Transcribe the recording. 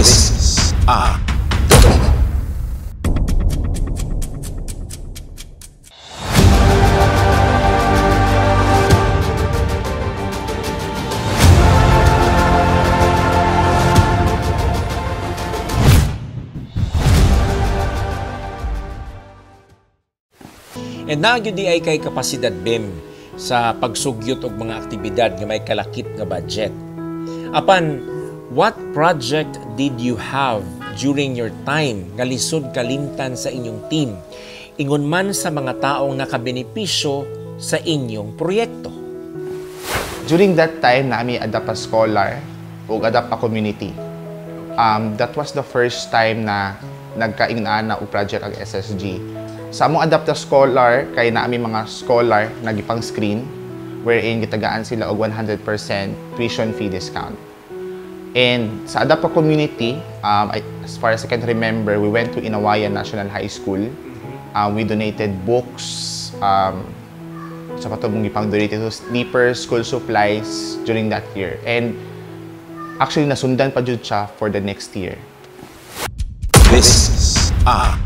This are And nagyud di ay kay kapasidad BIM sa pagsugyot og mga aktibidad nga may kalakip nga budget. Apan, what project did you have during your time nga lisod kalimtan sa inyong team? Ingon man sa mga taong nakabenepisyo sa inyong proyekto. During that time, nami adapt a scholar o adapt a community. That was the first time na nagkaingana o project ang SSG. Sa among adapt a scholar, kay naami mga scholar nagipang screen wherein gitagaan sila og 100% tuition fee discount. And sa adapt a community, as far as I can remember, we went to Inawayan National High School. We donated books, sa patubong gipang donated to sleepers, school supplies during that year. And actually nasundan pa jud siya for the next year. This are